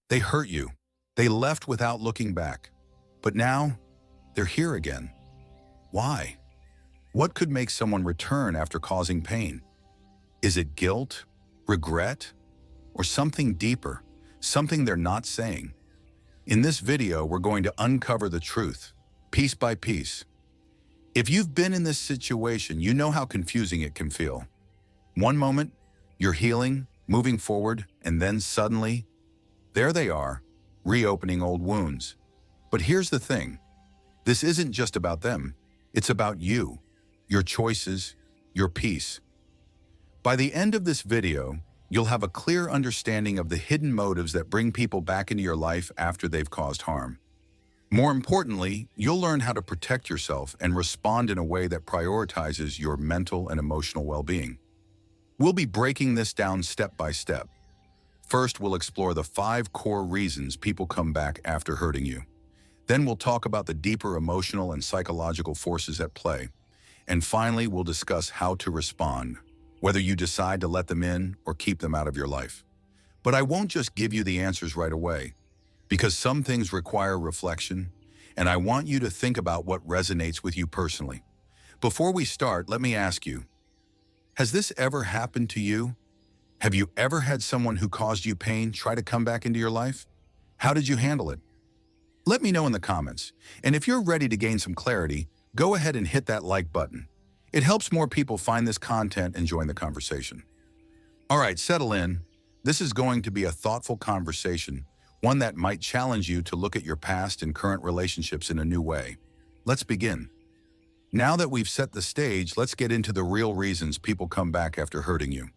They hurt you. They left without looking back. But now, they're here again. Why? What could make someone return after causing pain? Is it guilt, regret, or something deeper, something they're not saying? In this video, we're going to uncover the truth, piece by piece. If you've been in this situation, you know how confusing it can feel. One moment, you're healing, moving forward, and then suddenly, there they are, reopening old wounds. But here's the thing. This isn't just about them. It's about you, your choices, your peace. By the end of this video, you'll have a clear understanding of the hidden motives that bring people back into your life after they've caused harm. More importantly, you'll learn how to protect yourself and respond in a way that prioritizes your mental and emotional well-being. We'll be breaking this down step by step. First, we'll explore the 5 core reasons people come back after hurting you. Then we'll talk about the deeper emotional and psychological forces at play. And finally, we'll discuss how to respond, whether you decide to let them in or keep them out of your life. But I won't just give you the answers right away, because some things require reflection, and I want you to think about what resonates with you personally. Before we start, let me ask you, has this ever happened to you? Have you ever had someone who caused you pain try to come back into your life? How did you handle it? Let me know in the comments. And if you're ready to gain some clarity, go ahead and hit that like button. It helps more people find this content and join the conversation. All right, settle in. This is going to be a thoughtful conversation, one that might challenge you to look at your past and current relationships in a new way. Let's begin. Now that we've set the stage, let's get into the real reasons people come back after hurting you.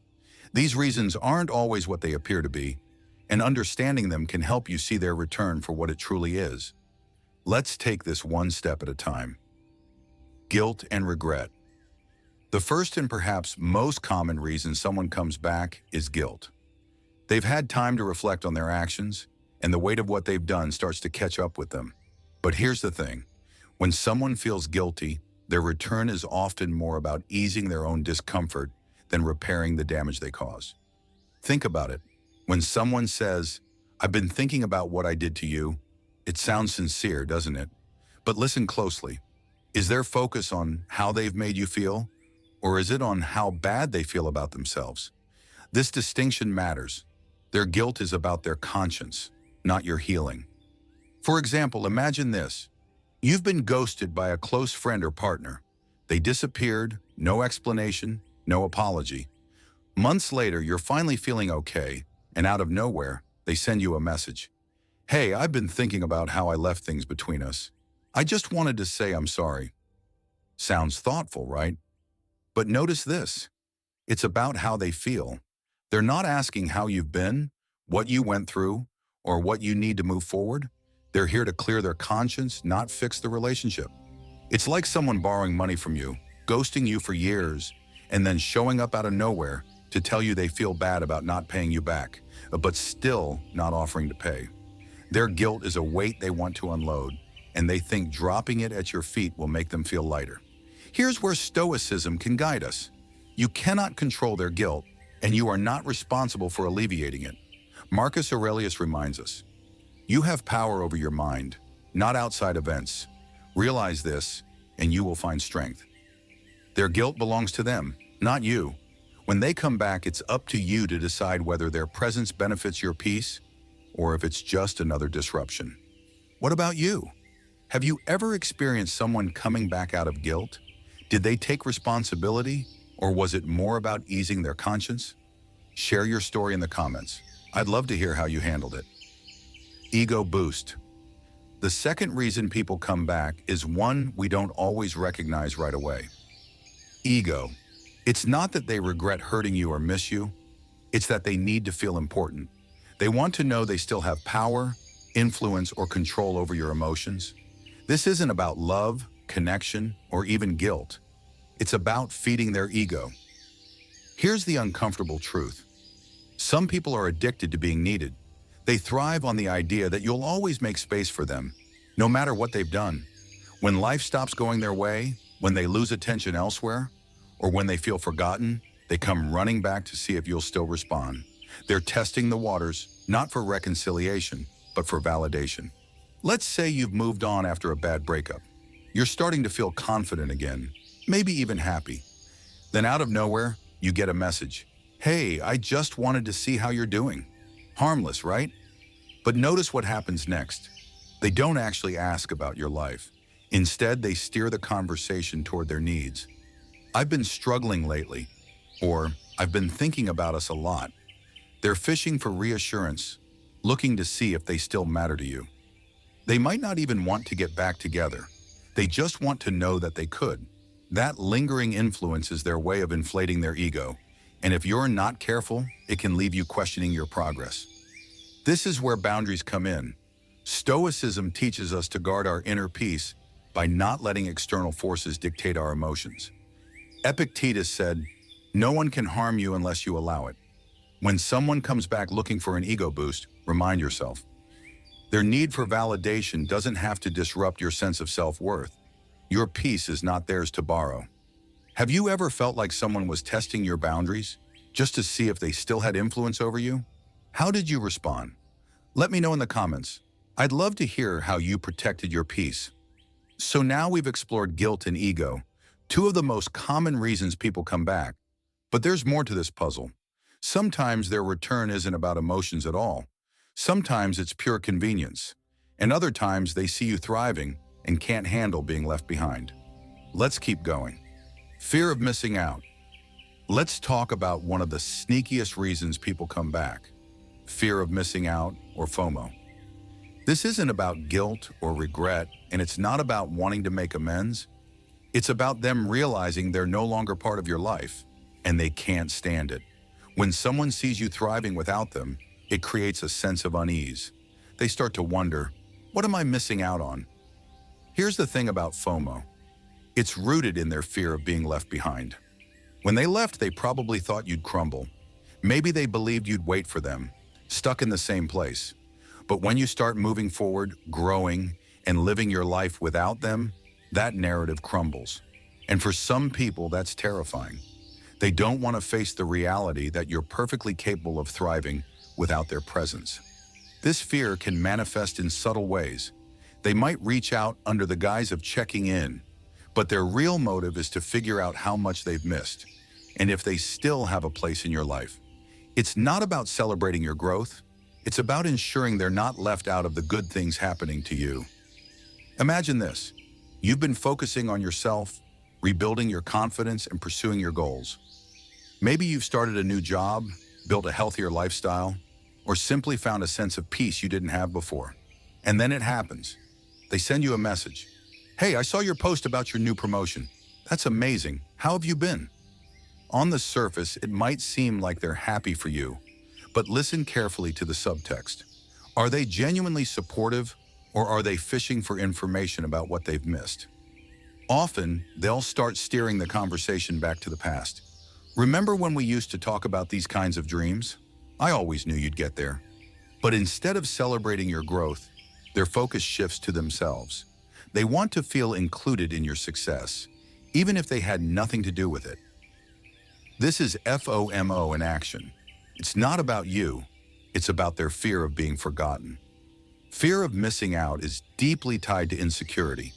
These reasons aren't always what they appear to be, and understanding them can help you see their return for what it truly is. Let's take this one step at a time. Guilt and regret. The first and perhaps most common reason someone comes back is guilt. They've had time to reflect on their actions, and the weight of what they've done starts to catch up with them. But here's the thing. When someone feels guilty, their return is often more about easing their own discomfort than repairing the damage they cause. Think about it. When someone says, "I've been thinking about what I did to you," it sounds sincere, doesn't it? But listen closely. Is their focus on how they've made you feel? Or is it on how bad they feel about themselves? This distinction matters. Their guilt is about their conscience, not your healing. For example, imagine this. You've been ghosted by a close friend or partner. They disappeared, no explanation, no apology. Months later, you're finally feeling okay, and out of nowhere, they send you a message. "Hey, I've been thinking about how I left things between us. I just wanted to say I'm sorry." Sounds thoughtful, right? But notice this. It's about how they feel. They're not asking how you've been, what you went through, or what you need to move forward. They're here to clear their conscience, not fix the relationship. It's like someone borrowing money from you, ghosting you for years, and then showing up out of nowhere to tell you they feel bad about not paying you back, but still not offering to pay. Their guilt is a weight they want to unload, and they think dropping it at your feet will make them feel lighter. Here's where Stoicism can guide us. You cannot control their guilt, and you are not responsible for alleviating it. Marcus Aurelius reminds us, "You have power over your mind, not outside events. Realize this, and you will find strength." Their guilt belongs to them, not you. When they come back, it's up to you to decide whether their presence benefits your peace or if it's just another disruption. What about you? Have you ever experienced someone coming back out of guilt? Did they take responsibility, or was it more about easing their conscience? Share your story in the comments. I'd love to hear how you handled it. Ego boost. The second reason people come back is one we don't always recognize right away. Ego. It's not that they regret hurting you or miss you. It's that they need to feel important. They want to know they still have power, influence, or control over your emotions. This isn't about love, connection, or even guilt. It's about feeding their ego. Here's the uncomfortable truth. Some people are addicted to being needed. They thrive on the idea that you'll always make space for them, no matter what they've done. When life stops going their way, when they lose attention elsewhere, or when they feel forgotten, they come running back to see if you'll still respond. They're testing the waters, not for reconciliation, but for validation. Let's say you've moved on after a bad breakup. You're starting to feel confident again, maybe even happy. Then out of nowhere, you get a message. Hey, I just wanted to see how you're doing. Harmless, right? But notice what happens next. They don't actually ask about your life. Instead, they steer the conversation toward their needs. I've been struggling lately, or I've been thinking about us a lot. They're fishing for reassurance, looking to see if they still matter to you. They might not even want to get back together. They just want to know that they could. That lingering influence is their way of inflating their ego, and if you're not careful, it can leave you questioning your progress. This is where boundaries come in. Stoicism teaches us to guard our inner peace by not letting external forces dictate our emotions. Epictetus said, "No one can harm you unless you allow it." When someone comes back looking for an ego boost, remind yourself. Their need for validation doesn't have to disrupt your sense of self-worth. Your peace is not theirs to borrow. Have you ever felt like someone was testing your boundaries just to see if they still had influence over you? How did you respond? Let me know in the comments. I'd love to hear how you protected your peace. So now we've explored guilt and ego, two of the most common reasons people come back. But there's more to this puzzle. Sometimes their return isn't about emotions at all. Sometimes it's pure convenience. And other times they see you thriving and can't handle being left behind. Let's keep going. Fear of missing out. Let's talk about one of the sneakiest reasons people come back. Fear of missing out, or FOMO. This isn't about guilt or regret, and it's not about wanting to make amends. It's about them realizing they're no longer part of your life, and they can't stand it. When someone sees you thriving without them, it creates a sense of unease. They start to wonder, what am I missing out on? Here's the thing about FOMO. It's rooted in their fear of being left behind. When they left, they probably thought you'd crumble. Maybe they believed you'd wait for them, stuck in the same place. But when you start moving forward, growing, and living your life without them, that narrative crumbles. And for some people, that's terrifying. They don't want to face the reality that you're perfectly capable of thriving without their presence. This fear can manifest in subtle ways. They might reach out under the guise of checking in, but their real motive is to figure out how much they've missed and if they still have a place in your life. It's not about celebrating your growth. It's about ensuring they're not left out of the good things happening to you. Imagine this. You've been focusing on yourself, rebuilding your confidence, and pursuing your goals. Maybe you've started a new job, built a healthier lifestyle, or simply found a sense of peace you didn't have before. And then it happens. They send you a message. Hey, I saw your post about your new promotion. That's amazing. How have you been? On the surface, it might seem like they're happy for you, but listen carefully to the subtext. Are they genuinely supportive, or are they fishing for information about what they've missed? Often, they'll start steering the conversation back to the past. Remember when we used to talk about these kinds of dreams? I always knew you'd get there. But instead of celebrating your growth, their focus shifts to themselves. They want to feel included in your success, even if they had nothing to do with it. This is FOMO in action. It's not about you, it's about their fear of being forgotten. Fear of missing out is deeply tied to insecurity.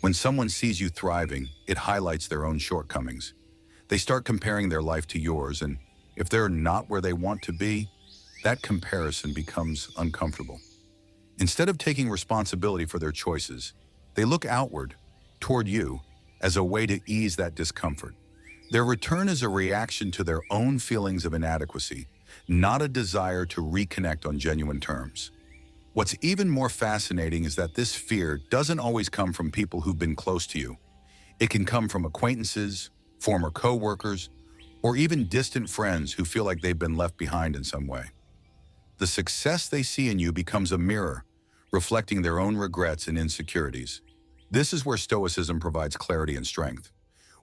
When someone sees you thriving, it highlights their own shortcomings. They start comparing their life to yours, and if they're not where they want to be, that comparison becomes uncomfortable. Instead of taking responsibility for their choices, they look outward, toward you, as a way to ease that discomfort. Their return is a reaction to their own feelings of inadequacy, not a desire to reconnect on genuine terms. What's even more fascinating is that this fear doesn't always come from people who've been close to you. It can come from acquaintances, former co-workers, or even distant friends who feel like they've been left behind in some way. The success they see in you becomes a mirror, reflecting their own regrets and insecurities. This is where Stoicism provides clarity and strength.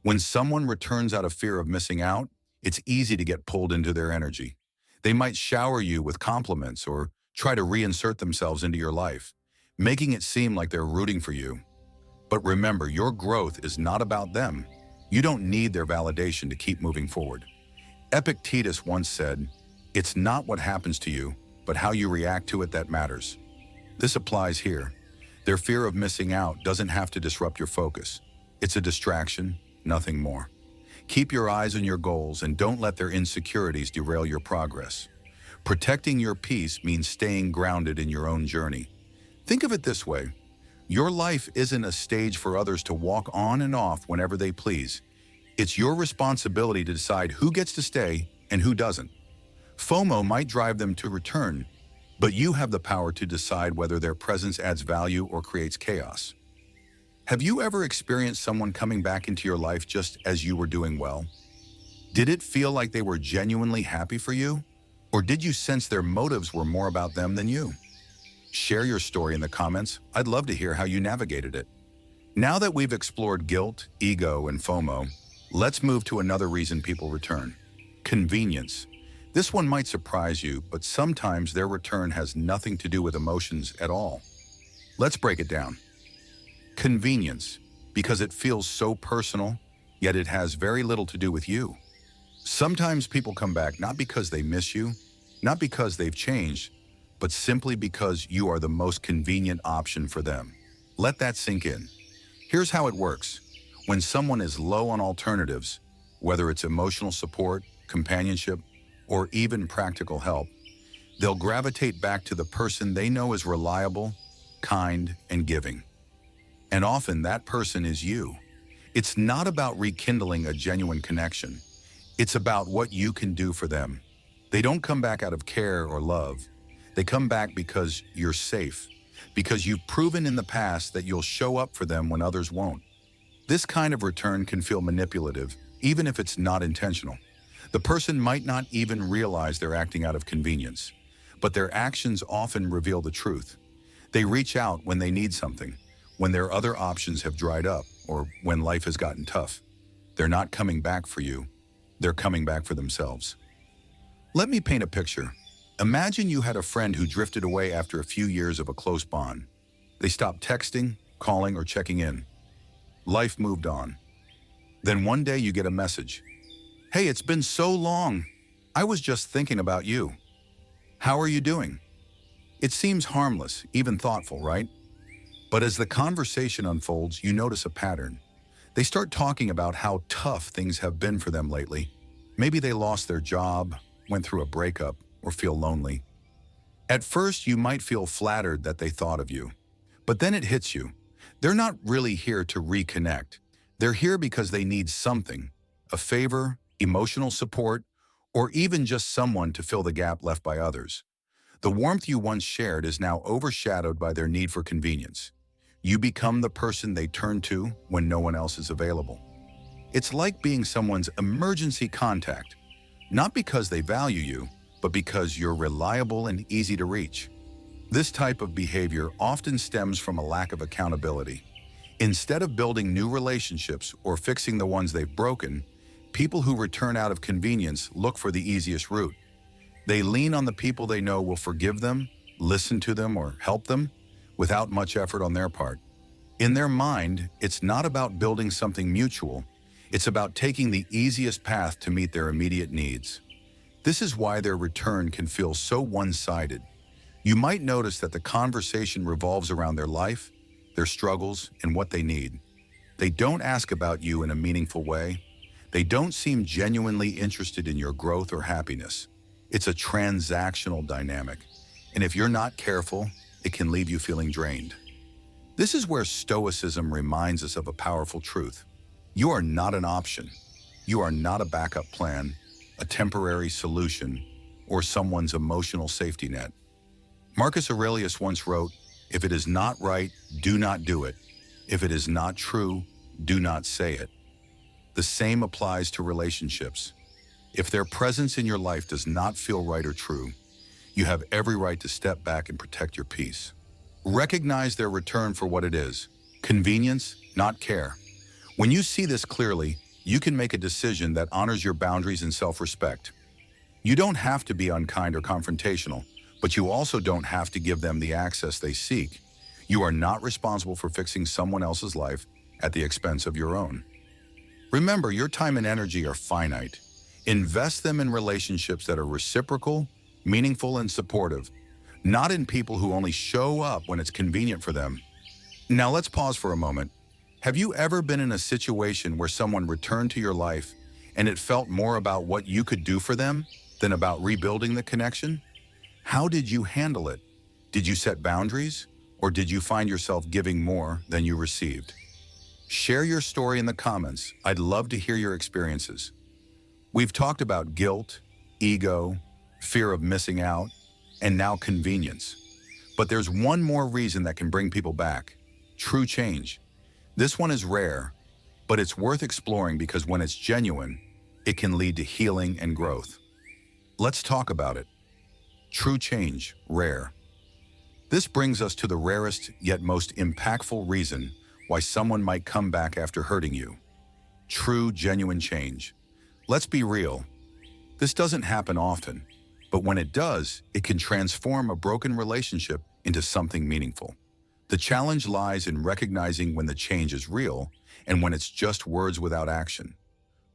When someone returns out of fear of missing out, it's easy to get pulled into their energy. They might shower you with compliments or try to reinsert themselves into your life, making it seem like they're rooting for you. But remember, your growth is not about them. You don't need their validation to keep moving forward. Epictetus once said, "It's not what happens to you, but how you react to it that matters. This applies here. Their fear of missing out doesn't have to disrupt your focus. It's a distraction, nothing more. Keep your eyes on your goals and don't let their insecurities derail your progress. Protecting your peace means staying grounded in your own journey. Think of it this way. Your life isn't a stage for others to walk on and off whenever they please. It's your responsibility to decide who gets to stay and who doesn't. FOMO might drive them to return, but you have the power to decide whether their presence adds value or creates chaos. Have you ever experienced someone coming back into your life just as you were doing well? Did it feel like they were genuinely happy for you? Or did you sense their motives were more about them than you? Share your story in the comments. I'd love to hear how you navigated it. Now that we've explored guilt, ego, and FOMO, let's move to another reason people return. Convenience. This one might surprise you, but sometimes their return has nothing to do with emotions at all. Let's break it down. Convenience, because it feels so personal, yet it has very little to do with you. Sometimes people come back not because they miss you, not because they've changed, but simply because you are the most convenient option for them. Let that sink in. Here's how it works. When someone is low on alternatives, whether it's emotional support, companionship, or even practical help, they'll gravitate back to the person they know is reliable, kind, and giving. And often that person is you. It's not about rekindling a genuine connection. It's about what you can do for them. They don't come back out of care or love. They come back because you're safe, because you've proven in the past that you'll show up for them when others won't. This kind of return can feel manipulative, even if it's not intentional. The person might not even realize they're acting out of convenience, but their actions often reveal the truth. They reach out when they need something, when their other options have dried up, or when life has gotten tough. They're not coming back for you. They're coming back for themselves. Let me paint a picture. Imagine you had a friend who drifted away after a few years of a close bond. They stopped texting, calling, or checking in. Life moved on. Then one day you get a message. "Hey, it's been so long. I was just thinking about you. How are you doing?" It seems harmless, even thoughtful, right? But as the conversation unfolds, you notice a pattern. They start talking about how tough things have been for them lately. Maybe they lost their job, went through a breakup, or feel lonely. At first, you might feel flattered that they thought of you. But then it hits you. They're not really here to reconnect. They're here because they need something, a favor, emotional support, or even just someone to fill the gap left by others. The warmth you once shared is now overshadowed by their need for convenience. You become the person they turn to when no one else is available. It's like being someone's emergency contact, not because they value you, but because you're reliable and easy to reach. This type of behavior often stems from a lack of accountability. Instead of building new relationships or fixing the ones they've broken, people who return out of convenience look for the easiest route. They lean on the people they know will forgive them, listen to them, or help them without much effort on their part. In their mind, it's not about building something mutual. It's about taking the easiest path to meet their immediate needs. This is why their return can feel so one-sided. You might notice that the conversation revolves around their life, their struggles, and what they need. They don't ask about you in a meaningful way. They don't seem genuinely interested in your growth or happiness. It's a transactional dynamic, and if you're not careful, it can leave you feeling drained. This is where Stoicism reminds us of a powerful truth. You are not an option. You are not a backup plan, a temporary solution, or someone's emotional safety net. Marcus Aurelius once wrote, "If it is not right, do not do it. If it is not true, do not say it." The same applies to relationships. If their presence in your life does not feel right or true, you have every right to step back and protect your peace. Recognize their return for what it is: convenience, not care. When you see this clearly, you can make a decision that honors your boundaries and self-respect. You don't have to be unkind or confrontational, but you also don't have to give them the access they seek. You are not responsible for fixing someone else's life at the expense of your own. Remember, your time and energy are finite. Invest them in relationships that are reciprocal, meaningful, and supportive, not in people who only show up when it's convenient for them. Now let's pause for a moment. Have you ever been in a situation where someone returned to your life and it felt more about what you could do for them than about rebuilding the connection? How did you handle it? Did you set boundaries, or did you find yourself giving more than you received? Share your story in the comments. I'd love to hear your experiences. We've talked about guilt, ego, fear of missing out, and now convenience. But there's one more reason that can bring people back: true change. This one is rare, but it's worth exploring because when it's genuine, it can lead to healing and growth. Let's talk about it. True change, rare. This brings us to the rarest yet most impactful reason why someone might come back after hurting you. True, genuine change. Let's be real. This doesn't happen often, but when it does, it can transform a broken relationship into something meaningful. The challenge lies in recognizing when the change is real and when it's just words without action.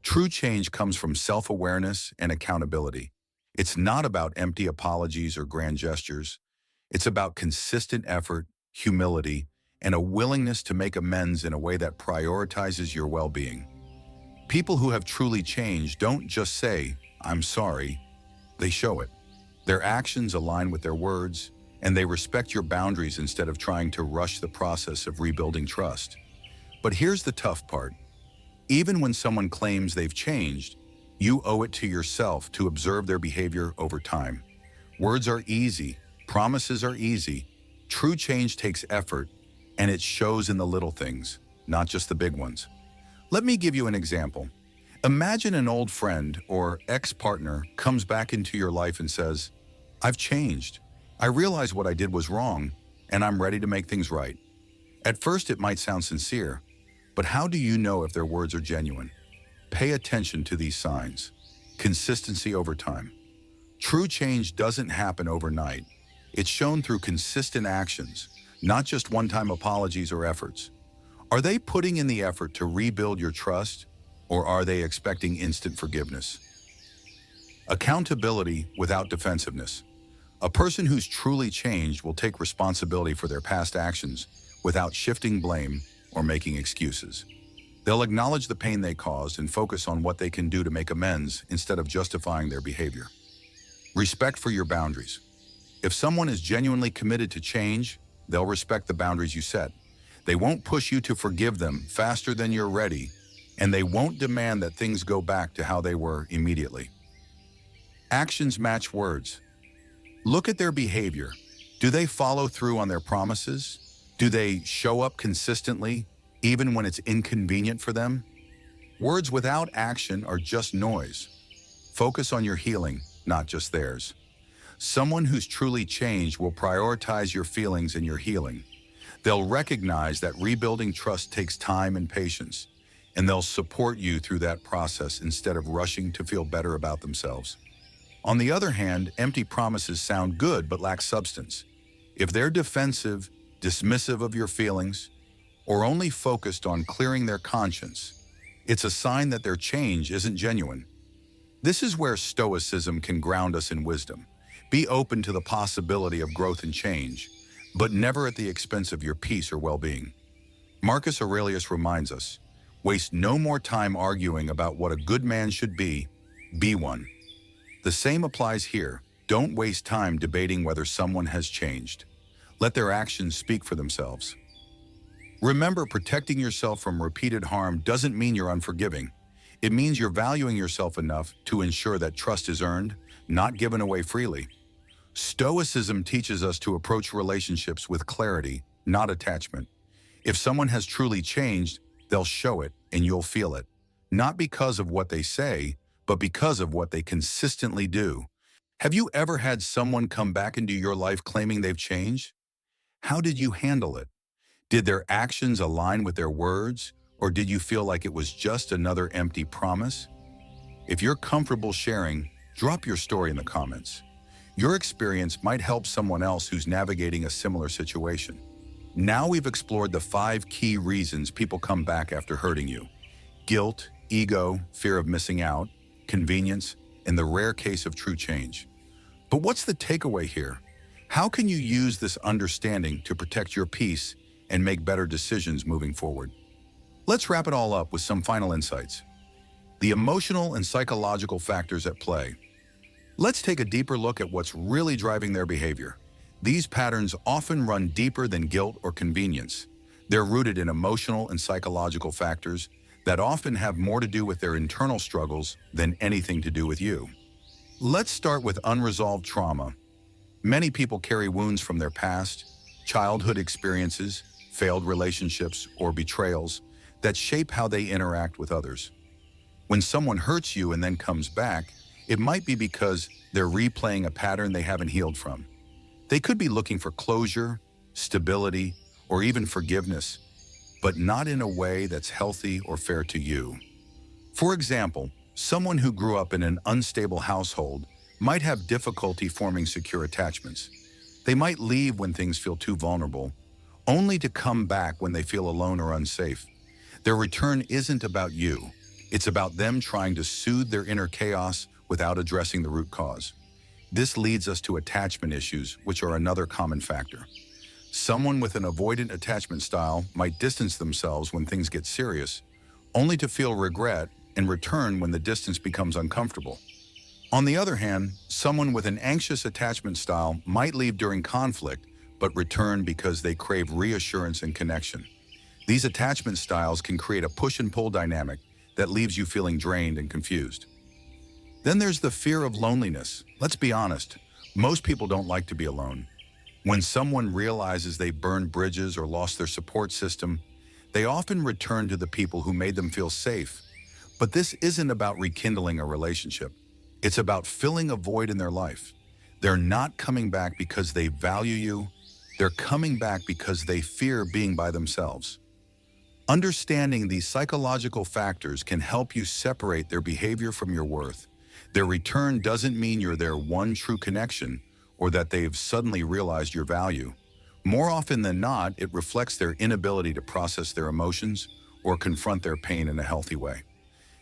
True change comes from self-awareness and accountability. It's not about empty apologies or grand gestures. It's about consistent effort, humility, and a willingness to make amends in a way that prioritizes your well-being. People who have truly changed don't just say, "I'm sorry," they show it. Their actions align with their words, and they respect your boundaries instead of trying to rush the process of rebuilding trust. But here's the tough part. Even when someone claims they've changed, you owe it to yourself to observe their behavior over time. Words are easy, promises are easy. True change takes effort, and it shows in the little things, not just the big ones. Let me give you an example. Imagine an old friend or ex-partner comes back into your life and says, "I've changed. I realize what I did was wrong, and I'm ready to make things right." At first, it might sound sincere, but how do you know if their words are genuine? Pay attention to these signs. Consistency over time. True change doesn't happen overnight. It's shown through consistent actions, not just one-time apologies or efforts. Are they putting in the effort to rebuild your trust, or are they expecting instant forgiveness? Accountability without defensiveness. A person who's truly changed will take responsibility for their past actions without shifting blame or making excuses. They'll acknowledge the pain they caused and focus on what they can do to make amends instead of justifying their behavior. Respect for your boundaries. If someone is genuinely committed to change, they'll respect the boundaries you set. They won't push you to forgive them faster than you're ready, and they won't demand that things go back to how they were immediately. Actions match words. Look at their behavior. Do they follow through on their promises? Do they show up consistently, even when it's inconvenient for them? Words without action are just noise. Focus on your healing, not just theirs. Someone who's truly changed will prioritize your feelings and your healing. They'll recognize that rebuilding trust takes time and patience, and they'll support you through that process instead of rushing to feel better about themselves. On the other hand, empty promises sound good but lack substance. If they're defensive, dismissive of your feelings, or only focused on clearing their conscience, it's a sign that their change isn't genuine. This is where Stoicism can ground us in wisdom. Be open to the possibility of growth and change, but never at the expense of your peace or well-being. Marcus Aurelius reminds us, waste no more time arguing about what a good man should be one. The same applies here. Don't waste time debating whether someone has changed. Let their actions speak for themselves. Remember, protecting yourself from repeated harm doesn't mean you're unforgiving. It means you're valuing yourself enough to ensure that trust is earned, not given away freely. Stoicism teaches us to approach relationships with clarity, not attachment. If someone has truly changed, they'll show it and you'll feel it. Not because of what they say, but because of what they consistently do. Have you ever had someone come back into your life claiming they've changed? How did you handle it? Did their actions align with their words, or did you feel like it was just another empty promise? If you're comfortable sharing, drop your story in the comments. Your experience might help someone else who's navigating a similar situation. Now we've explored the 5 key reasons people come back after hurting you: guilt, ego, fear of missing out, convenience, and the rare case of true change. But what's the takeaway here? How can you use this understanding to protect your peace and make better decisions moving forward? Let's wrap it all up with some final insights. The emotional and psychological factors at play. Let's take a deeper look at what's really driving their behavior. These patterns often run deeper than guilt or convenience. They're rooted in emotional and psychological factors that often have more to do with their internal struggles than anything to do with you. Let's start with unresolved trauma. Many people carry wounds from their past, childhood experiences, failed relationships, or betrayals that shape how they interact with others. When someone hurts you and then comes back, it might be because they're replaying a pattern they haven't healed from. They could be looking for closure, stability, or even forgiveness, but not in a way that's healthy or fair to you. For example, someone who grew up in an unstable household might have difficulty forming secure attachments. They might leave when things feel too vulnerable, only to come back when they feel alone or unsafe. Their return isn't about you. It's about them trying to soothe their inner chaos without addressing the root cause. This leads us to attachment issues, which are another common factor. Someone with an avoidant attachment style might distance themselves when things get serious, only to feel regret and return when the distance becomes uncomfortable. On the other hand, someone with an anxious attachment style might leave during conflict, but return because they crave reassurance and connection. These attachment styles can create a push and pull dynamic that leaves you feeling drained and confused. Then there's the fear of loneliness. Let's be honest, most people don't like to be alone. When someone realizes they've burned bridges or lost their support system, they often return to the people who made them feel safe. But this isn't about rekindling a relationship. It's about filling a void in their life. They're not coming back because they value you. They're coming back because they fear being by themselves. Understanding these psychological factors can help you separate their behavior from your worth. Their return doesn't mean you're their one true connection or that they've suddenly realized your value. More often than not, it reflects their inability to process their emotions or confront their pain in a healthy way.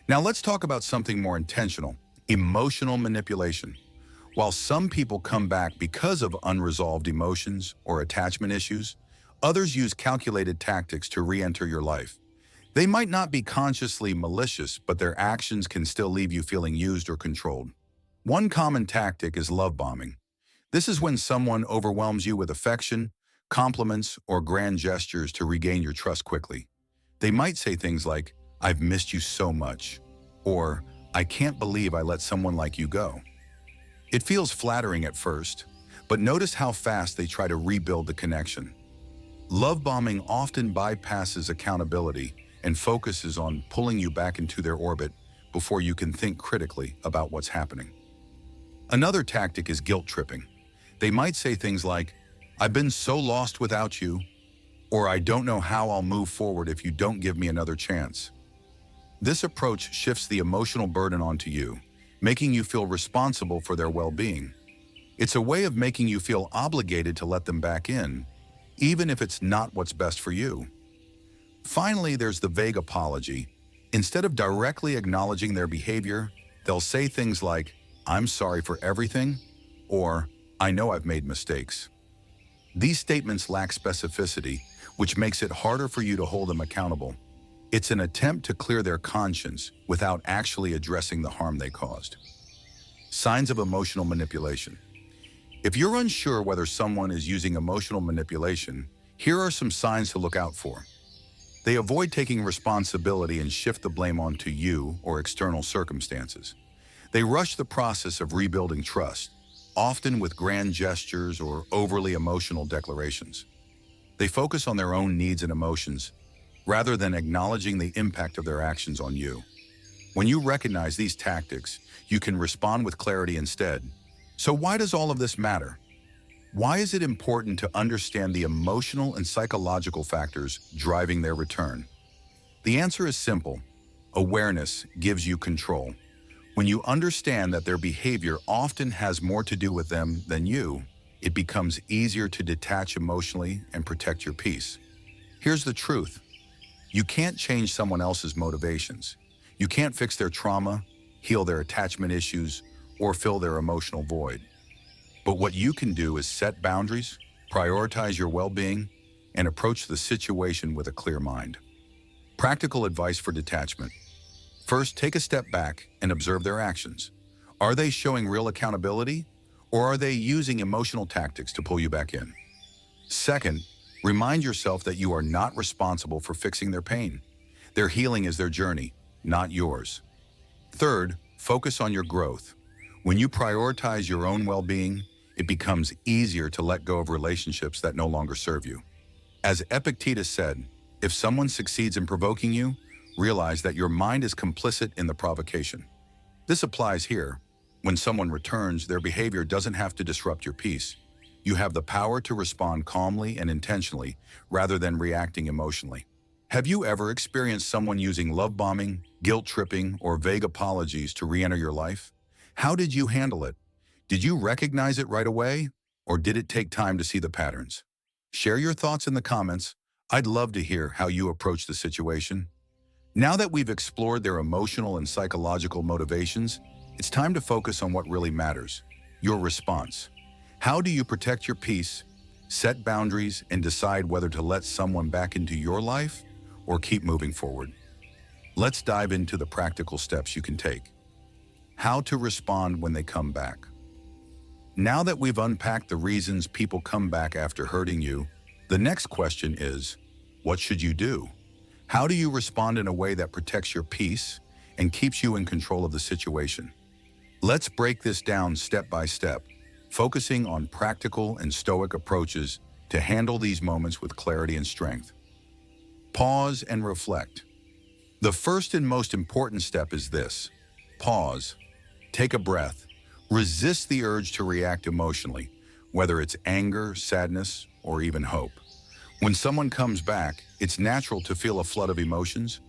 Now let's talk about something more intentional, emotional manipulation. While some people come back because of unresolved emotions or attachment issues, others use calculated tactics to re-enter your life. They might not be consciously malicious, but their actions can still leave you feeling used or controlled. One common tactic is love bombing. This is when someone overwhelms you with affection, compliments, or grand gestures to regain your trust quickly. They might say things like, "I've missed you so much," or "I can't believe I let someone like you go." It feels flattering at first, but notice how fast they try to rebuild the connection. Love bombing often bypasses accountability and focuses on pulling you back into their orbit before you can think critically about what's happening. Another tactic is guilt tripping. They might say things like, "I've been so lost without you," or "I don't know how I'll move forward if you don't give me another chance." This approach shifts the emotional burden onto you, making you feel responsible for their well-being. It's a way of making you feel obligated to let them back in, even if it's not what's best for you. Finally, there's the vague apology. Instead of directly acknowledging their behavior, they'll say things like, "I'm sorry for everything," or "I know I've made mistakes." These statements lack specificity, which makes it harder for you to hold them accountable. It's an attempt to clear their conscience without actually addressing the harm they caused. Signs of emotional manipulation. If you're unsure whether someone is using emotional manipulation, here are some signs to look out for. They avoid taking responsibility and shift the blame onto you or external circumstances. They rush the process of rebuilding trust, often with grand gestures or overly emotional declarations. They focus on their own needs and emotions, rather than acknowledging the impact of their actions on you. When you recognize these tactics, you can respond with clarity instead. So why does all of this matter? Why is it important to understand the emotional and psychological factors driving their return? The answer is simple. Awareness gives you control. When you understand that their behavior often has more to do with them than you, it becomes easier to detach emotionally and protect your peace. Here's the truth. You can't change someone else's motivations. You can't fix their trauma, heal their attachment issues, or fill their emotional void. But what you can do is set boundaries, prioritize your well-being, and approach the situation with a clear mind. Practical advice for detachment. First, take a step back and observe their actions. Are they showing real accountability, or are they using emotional tactics to pull you back in? Second, remind yourself that you are not responsible for fixing their pain. Their healing is their journey, not yours. Third, focus on your growth. When you prioritize your own well-being, it becomes easier to let go of relationships that no longer serve you. As Epictetus said, if someone succeeds in provoking you, realize that your mind is complicit in the provocation. This applies here. When someone returns, their behavior doesn't have to disrupt your peace. You have the power to respond calmly and intentionally rather than reacting emotionally. Have you ever experienced someone using love bombing, guilt tripping, or vague apologies to re-enter your life? How did you handle it? Did you recognize it right away, or did it take time to see the patterns? Share your thoughts in the comments. I'd love to hear how you approach the situation. Now that we've explored their emotional and psychological motivations, it's time to focus on what really matters: your response. How do you protect your peace, set boundaries, and decide whether to let someone back into your life or keep moving forward? Let's dive into the practical steps you can take. How to respond when they come back. Now that we've unpacked the reasons people come back after hurting you, the next question is, what should you do? How do you respond in a way that protects your peace and keeps you in control of the situation? Let's break this down step by step, focusing on practical and stoic approaches to handle these moments with clarity and strength. Pause and reflect. The first and most important step is this: pause. Take a breath. Resist the urge to react emotionally, whether it's anger, sadness, or even hope. When someone comes back, it's natural to feel a flood of emotions,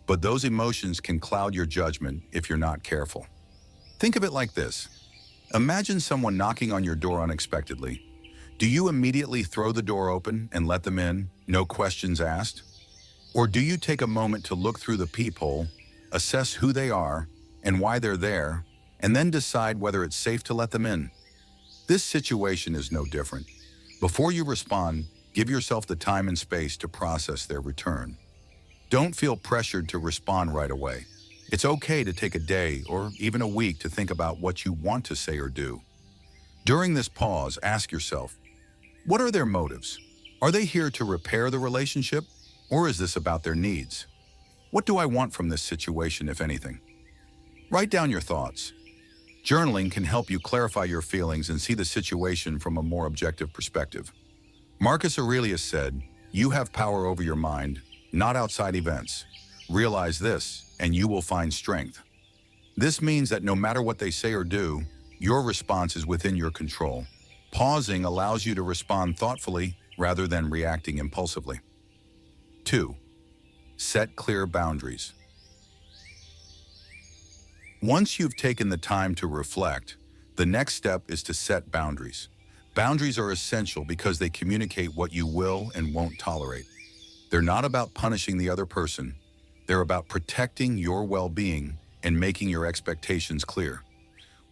but those emotions can cloud your judgment if you're not careful. Think of it like this. Imagine someone knocking on your door unexpectedly. Do you immediately throw the door open and let them in, no questions asked? Or do you take a moment to look through the peephole, assess who they are and why they're there, and then decide whether it's safe to let them in? This situation is no different. Before you respond, give yourself the time and space to process their return. Don't feel pressured to respond right away. It's okay to take a day or even a week to think about what you want to say or do. During this pause, ask yourself, what are their motives? Are they here to repair the relationship, or is this about their needs? What do I want from this situation, if anything? Write down your thoughts. Journaling can help you clarify your feelings and see the situation from a more objective perspective. Marcus Aurelius said, "You have power over your mind, not outside events. Realize this, and you will find strength." This means that no matter what they say or do, your response is within your control. Pausing allows you to respond thoughtfully rather than reacting impulsively. 2. Set clear boundaries. Once you've taken the time to reflect, the next step is to set boundaries. Boundaries are essential because they communicate what you will and won't tolerate. They're not about punishing the other person. They're about protecting your well-being and making your expectations clear.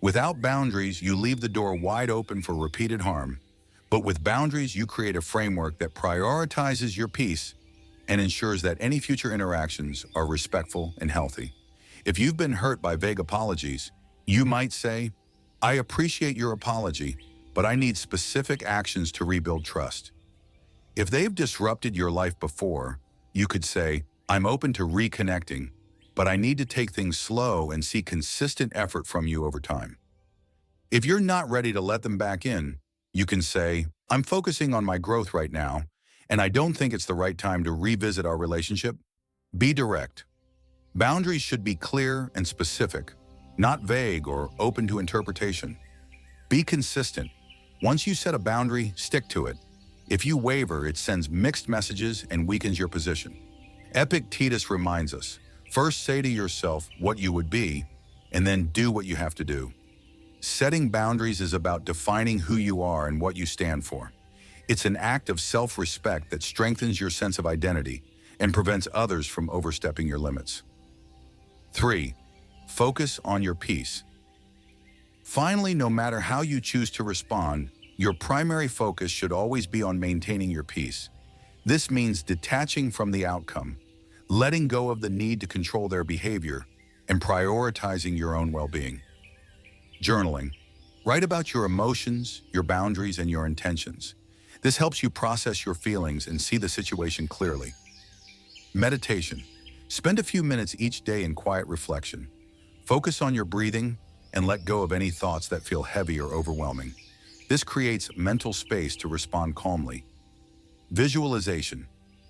Without boundaries, you leave the door wide open for repeated harm. But with boundaries, you create a framework that prioritizes your peace and ensures that any future interactions are respectful and healthy. If you've been hurt by vague apologies, you might say, "I appreciate your apology, but I need specific actions to rebuild trust." If they've disrupted your life before, you could say, "I'm open to reconnecting, but I need to take things slow and see consistent effort from you over time." If you're not ready to let them back in, you can say, "I'm focusing on my growth right now, and I don't think it's the right time to revisit our relationship." Be direct. Boundaries should be clear and specific, not vague or open to interpretation. Be consistent. Once you set a boundary, stick to it. If you waver, it sends mixed messages and weakens your position. Epictetus reminds us, first say to yourself what you would be, and then do what you have to do. Setting boundaries is about defining who you are and what you stand for. It's an act of self-respect that strengthens your sense of identity and prevents others from overstepping your limits. 3. Focus on your peace. Finally, no matter how you choose to respond, your primary focus should always be on maintaining your peace. This means detaching from the outcome, letting go of the need to control their behavior, and prioritizing your own well-being. Journaling. Write about your emotions, your boundaries, and your intentions. This helps you process your feelings and see the situation clearly. Meditation. Spend a few minutes each day in quiet reflection. Focus on your breathing and let go of any thoughts that feel heavy or overwhelming. This creates mental space to respond calmly. Visualization.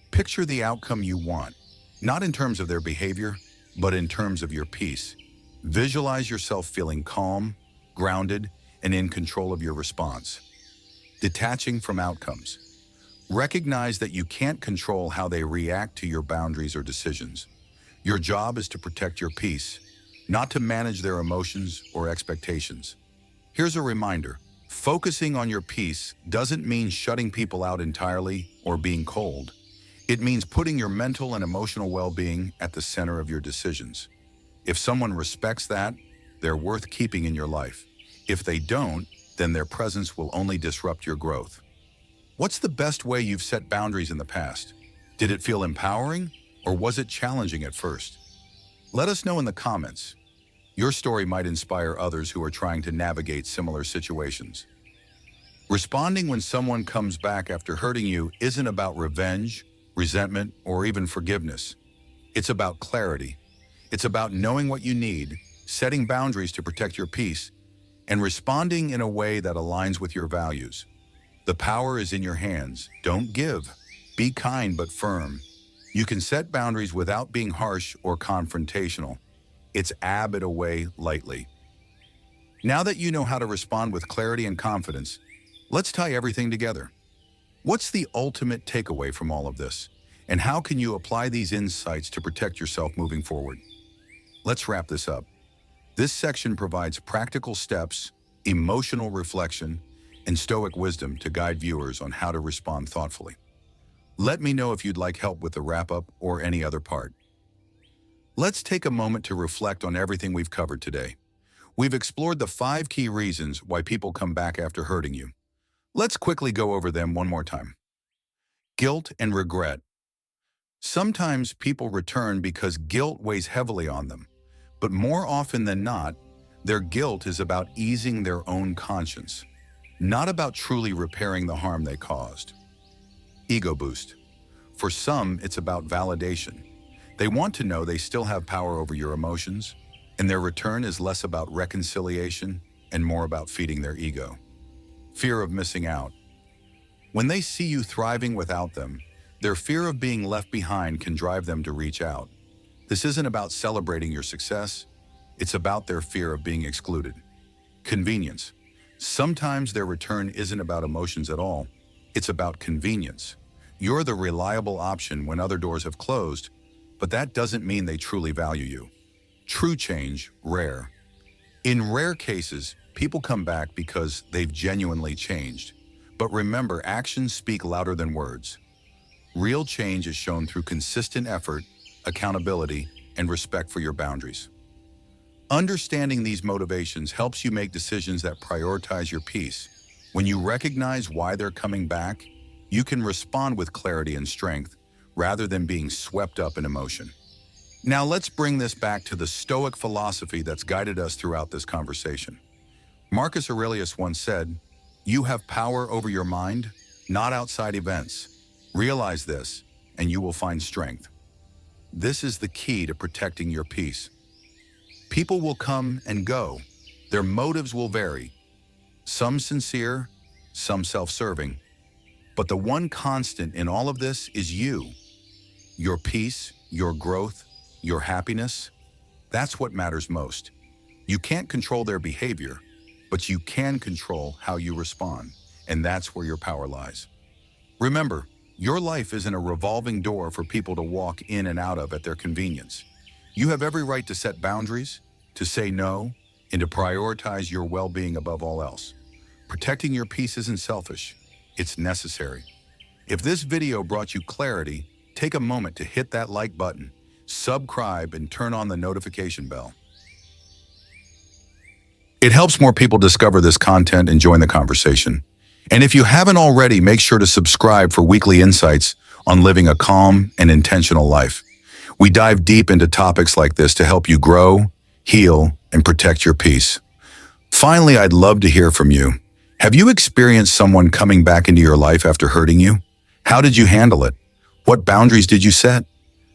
Picture the outcome you want, not in terms of their behavior, but in terms of your peace. Visualize yourself feeling calm, grounded, and in control of your response. Detaching from outcomes. Recognize that you can't control how they react to your boundaries or decisions. Your job is to protect your peace, not to manage their emotions or expectations. Here's a reminder. Focusing on your peace doesn't mean shutting people out entirely or being cold. It means putting your mental and emotional well-being at the center of your decisions. If someone respects that, they're worth keeping in your life. If they don't, then their presence will only disrupt your growth. What's the best way you've set boundaries in the past? Did it feel empowering, or was it challenging at first? Let us know in the comments. Your story might inspire others who are trying to navigate similar situations. Responding when someone comes back after hurting you isn't about revenge, resentment, or even forgiveness. It's about clarity. It's about knowing what you need, setting boundaries to protect your peace, and responding in a way that aligns with your values. The power is in your hands. Don't give. Be kind but firm. You can set boundaries without being harsh or confrontational. It's ab it away lightly. Now that you know how to respond with clarity and confidence, let's tie everything together. What's the ultimate takeaway from all of this? And how can you apply these insights to protect yourself moving forward? Let's wrap this up. This section provides practical steps, emotional reflection, and Stoic wisdom to guide viewers on how to respond thoughtfully. Let me know if you'd like help with the wrap-up or any other part. Let's take a moment to reflect on everything we've covered today. We've explored the 5 key reasons why people come back after hurting you. Let's quickly go over them one more time. Guilt and regret. Sometimes people return because guilt weighs heavily on them, but more often than not, their guilt is about easing their own conscience, not about truly repairing the harm they caused. Ego boost. For some, it's about validation. They want to know they still have power over your emotions, and their return is less about reconciliation and more about feeding their ego. Fear of missing out. When they see you thriving without them, their fear of being left behind can drive them to reach out. This isn't about celebrating your success, it's about their fear of being excluded. Convenience. Sometimes their return isn't about emotions at all, it's about convenience. You're the reliable option when other doors have closed, but that doesn't mean they truly value you. True change, rare. In rare cases, people come back because they've genuinely changed. But remember, actions speak louder than words. Real change is shown through consistent effort, accountability, and respect for your boundaries. Understanding these motivations helps you make decisions that prioritize your peace. When you recognize why they're coming back, you can respond with clarity and strength, rather than being swept up in emotion. Now let's bring this back to the Stoic philosophy that's guided us throughout this conversation. Marcus Aurelius once said, "You have power over your mind, not outside events. Realize this, and you will find strength." This is the key to protecting your peace. People will come and go. Their motives will vary. Some sincere, some self-serving. But the one constant in all of this is you. Your peace, your growth, your happiness. That's what matters most. You can't control their behavior, but you can control how you respond, and that's where your power lies. Remember, your life isn't a revolving door for people to walk in and out of at their convenience. You have every right to set boundaries, to say no, and to prioritize your well-being above all else. Protecting your peace isn't selfish, it's necessary. If this video brought you clarity, take a moment to hit that like button, subscribe, and turn on the notification bell. It helps more people discover this content and join the conversation. And if you haven't already, make sure to subscribe for weekly insights on living a calm and intentional life. We dive deep into topics like this to help you grow, heal, and protect your peace. Finally, I'd love to hear from you. Have you experienced someone coming back into your life after hurting you? How did you handle it? What boundaries did you set?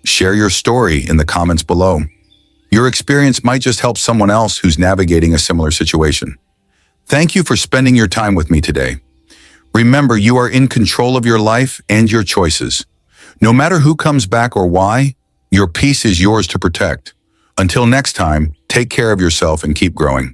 Share your story in the comments below. Your experience might just help someone else who's navigating a similar situation. Thank you for spending your time with me today. Remember, you are in control of your life and your choices. No matter who comes back or why, your peace is yours to protect. Until next time, take care of yourself and keep growing.